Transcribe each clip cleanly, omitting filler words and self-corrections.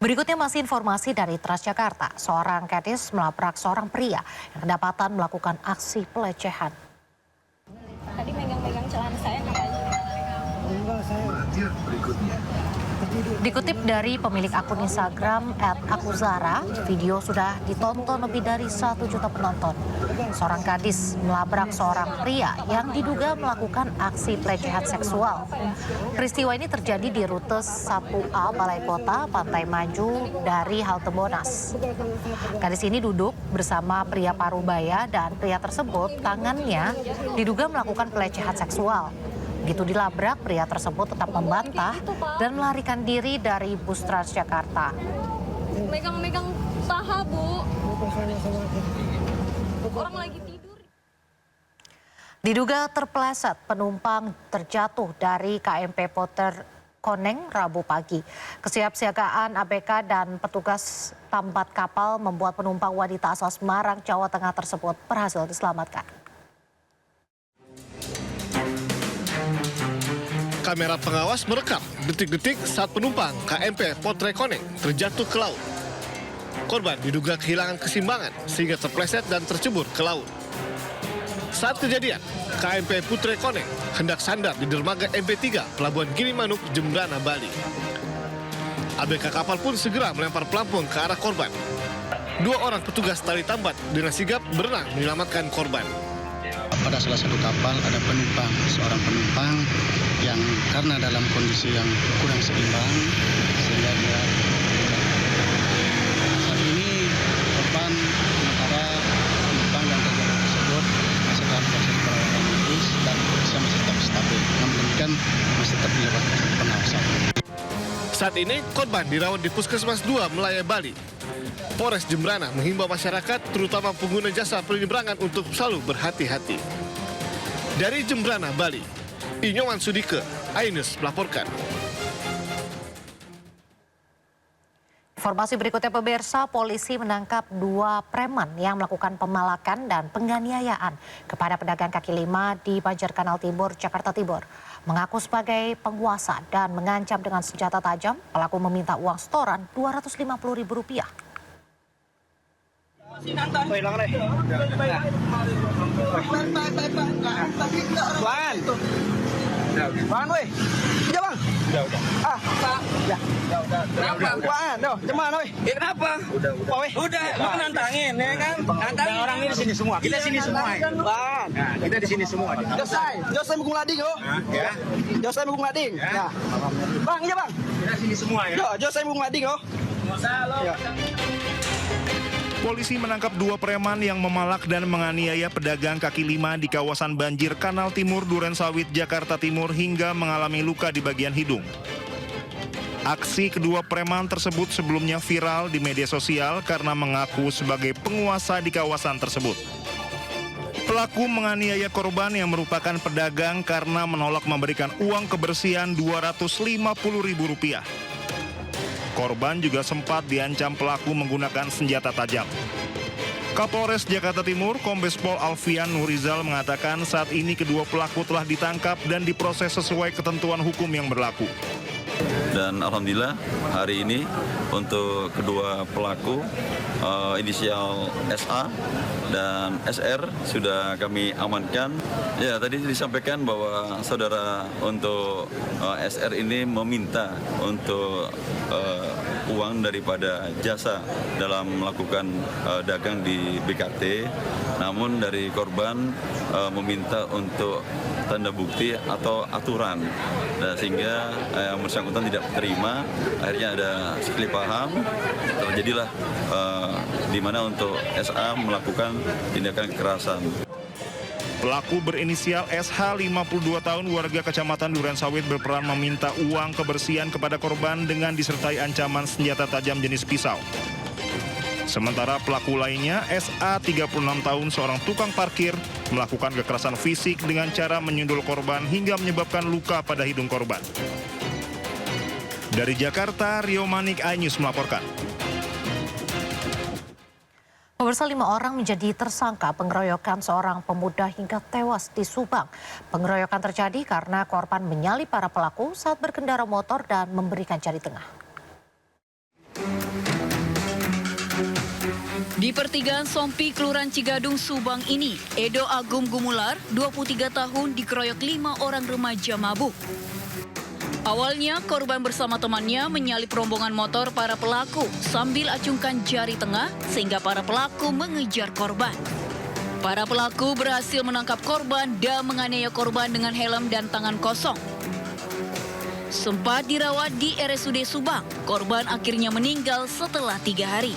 Berikutnya masih informasi dari Transjakarta. Seorang gadis melabrak seorang pria yang kedapatan melakukan aksi pelecehan. Tadi megang-megang celana saya ngapain? Dikutip dari pemilik akun Instagram @akuzara, video sudah ditonton lebih dari 1 juta penonton. Seorang gadis melabrak seorang pria yang diduga melakukan aksi pelecehan seksual. Peristiwa ini terjadi di rute 1A Balai Kota, Pantai Maju dari halte Monas. Gadis ini duduk bersama pria Parubaya dan pria tersebut tangannya diduga melakukan pelecehan seksual. Begitu dilabrak, pria tersebut tetap membantah dan melarikan diri dari bus Transjakarta. Megang-megang paha, Bu. Orang lagi tidur. Diduga terpeleset, penumpang terjatuh dari KMP Poter Koneng Rabu pagi. Kesiapsiagaan ABK dan petugas tambat kapal membuat penumpang wanita asal Semarang, Jawa Tengah tersebut berhasil diselamatkan. Kamera pengawas merekam detik-detik saat penumpang KMP Potre Koneng terjatuh ke laut. Korban diduga kehilangan keseimbangan sehingga terpleset dan tercebur ke laut. Saat kejadian, KMP Putre Koneng hendak sandar di dermaga MP3 Pelabuhan Gilimanuk, Jembrana, Bali. ABK kapal pun segera melempar pelampung ke arah korban. 2 orang petugas tali tambat dengan sigap berenang menyelamatkan korban. Pada salah satu kapal ada seorang penumpang yang karena dalam kondisi yang kurang seimbang sehingga dia saat ini korban sementara penumpang dan jajaran tersebut masih dalam proses perawatan medis dan kondisinya masih tetap stabil. Namun demikian masih tetap dilakukan pengawasan. Saat ini korban dirawat di Puskesmas 2 Melaya, Bali. Polres Jembrana menghimbau masyarakat, terutama pengguna jasa penyeberangan untuk selalu berhati-hati. Dari Jembrana, Bali, Inyoman Sudike, Ainus melaporkan. Informasi berikutnya pemirsa, polisi menangkap 2 preman yang melakukan pemalakan dan penganiayaan kepada pedagang kaki lima di Banjarkanal Timur, Jakarta Timur. Mengaku sebagai penguasa dan mengancam dengan senjata tajam, pelaku meminta uang setoran Rp250.000. Bang, weh. Iya, Bang. Udah. Ah, ya. Kenapa? Apaan? Doh, cuman, weh. Ya, kenapa? Udah. Lu nantangin, ya kan? Nantangin. Orang ini di sini semua. Kita sini semua. Bang. Nah, kita di sini semua. Josai Mugung Lading, oh. Ya. Josai Mugung Lading. Ya. Bang, iya, Bang. Kita sini semua, ya. Yo, Josai Mugung Lading, oh. Ya. Polisi menangkap 2 preman yang memalak dan menganiaya pedagang kaki lima di kawasan Banjir Kanal Timur, Durensawit, Jakarta Timur hingga mengalami luka di bagian hidung. Aksi kedua preman tersebut sebelumnya viral di media sosial karena mengaku sebagai penguasa di kawasan tersebut. Pelaku menganiaya korban yang merupakan pedagang karena menolak memberikan uang kebersihan Rp250.000. Korban juga sempat diancam pelaku menggunakan senjata tajam. Kapolres Jakarta Timur, Kombes Pol Alfian Nurizal mengatakan saat ini kedua pelaku telah ditangkap dan diproses sesuai ketentuan hukum yang berlaku. Dan alhamdulillah hari ini untuk kedua pelaku inisial SA dan SR sudah kami amankan. Ya, tadi disampaikan bahwa saudara untuk SR ini meminta untuk uang daripada jasa dalam melakukan dagang di BKT. Namun dari korban meminta untuk tanda bukti atau aturan, sehingga yang bersangkutan tidak terima. Akhirnya ada sekelip paham, terjadilah di mana untuk SA melakukan tindakan kekerasan. Pelaku berinisial SH 52 tahun warga Kecamatan Durensawit berperan meminta uang kebersihan kepada korban dengan disertai ancaman senjata tajam jenis pisau. Sementara pelaku lainnya, SA 36 tahun seorang tukang parkir, melakukan kekerasan fisik dengan cara menyundul korban hingga menyebabkan luka pada hidung korban. Dari Jakarta, Rio Manik, iNews melaporkan. Pemirsa, 5 orang menjadi tersangka pengeroyokan seorang pemuda hingga tewas di Subang. Pengeroyokan terjadi karena korban menyalip para pelaku saat berkendara motor dan memberikan jari tengah. Di pertigaan Sompi, Kelurahan Cigadung, Subang ini, Edo Agung Gumular, 23 tahun, dikeroyok 5 orang remaja mabuk. Awalnya, korban bersama temannya menyalip rombongan motor para pelaku sambil acungkan jari tengah sehingga para pelaku mengejar korban. Para pelaku berhasil menangkap korban dan menganiaya korban dengan helm dan tangan kosong. Sempat dirawat di RSUD Subang, korban akhirnya meninggal setelah 3 hari.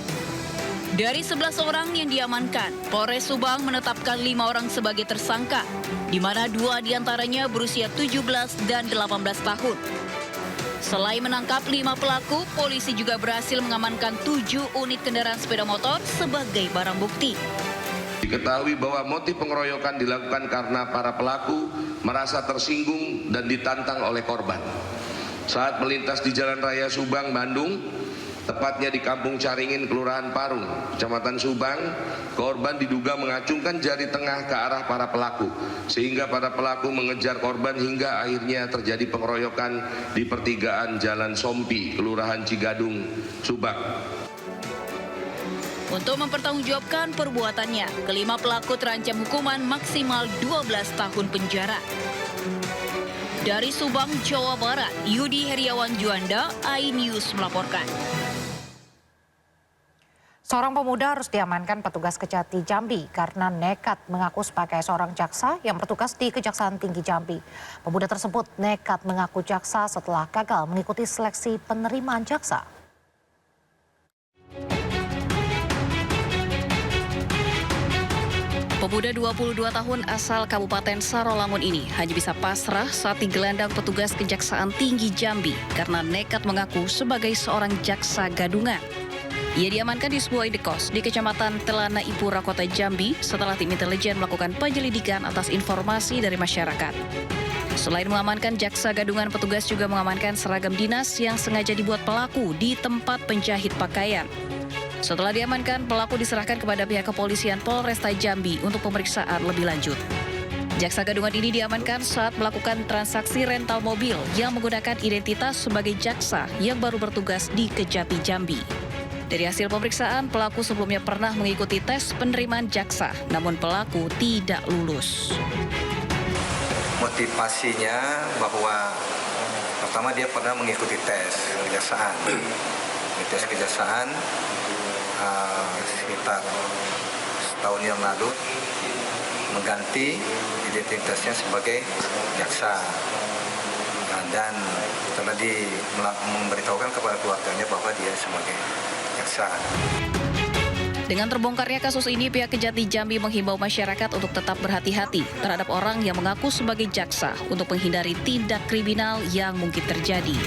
Dari 11 orang yang diamankan, Polres Subang menetapkan 5 orang sebagai tersangka, di mana 2 diantaranya berusia 17 dan 18 tahun. Selain menangkap 5 pelaku, polisi juga berhasil mengamankan 7 unit kendaraan sepeda motor sebagai barang bukti. Diketahui bahwa motif pengeroyokan dilakukan karena para pelaku merasa tersinggung dan ditantang oleh korban. Saat melintas di Jalan Raya Subang, Bandung, tepatnya di Kampung Caringin, Kelurahan Parung, Kecamatan Subang, korban diduga mengacungkan jari tengah ke arah para pelaku, sehingga para pelaku mengejar korban hingga akhirnya terjadi pengeroyokan di pertigaan Jalan Sompi, Kelurahan Cigadung, Subang. Untuk mempertanggungjawabkan perbuatannya, kelima pelaku terancam hukuman maksimal 12 tahun penjara. Dari Subang, Jawa Barat, Yudi Heriawan Juanda, iNews melaporkan. Seorang pemuda harus diamankan petugas Kejati Jambi karena nekat mengaku sebagai seorang jaksa yang bertugas di Kejaksaan Tinggi Jambi. Pemuda tersebut nekat mengaku jaksa setelah gagal mengikuti seleksi penerimaan jaksa. Pemuda 22 tahun asal Kabupaten Sarolangun ini hanya bisa pasrah saat digelandang petugas Kejaksaan Tinggi Jambi karena nekat mengaku sebagai seorang jaksa gadungan. Ia diamankan di sebuah indekos di Kecamatan Telana Ipura, Kota Jambi setelah tim intelijen melakukan penyelidikan atas informasi dari masyarakat. Selain mengamankan jaksa gadungan, petugas juga mengamankan seragam dinas yang sengaja dibuat pelaku di tempat penjahit pakaian. Setelah diamankan, pelaku diserahkan kepada pihak kepolisian Polresta Jambi untuk pemeriksaan lebih lanjut. Jaksa gadungan ini diamankan saat melakukan transaksi rental mobil yang menggunakan identitas sebagai jaksa yang baru bertugas di Kejati Jambi. Dari hasil pemeriksaan, pelaku sebelumnya pernah mengikuti tes penerimaan jaksa, namun pelaku tidak lulus. Motivasinya bahwa pertama dia pernah mengikuti tes kejaksaan. Tes kejaksaan sekitar setahun yang lalu mengganti identitasnya sebagai jaksa. Dan setelah memberitahukan kepada keluarganya bahwa dia sebagai jaksa. Dengan terbongkarnya kasus ini, pihak Kejati Jambi menghimbau masyarakat untuk tetap berhati-hati terhadap orang yang mengaku sebagai jaksa untuk menghindari tindak kriminal yang mungkin terjadi.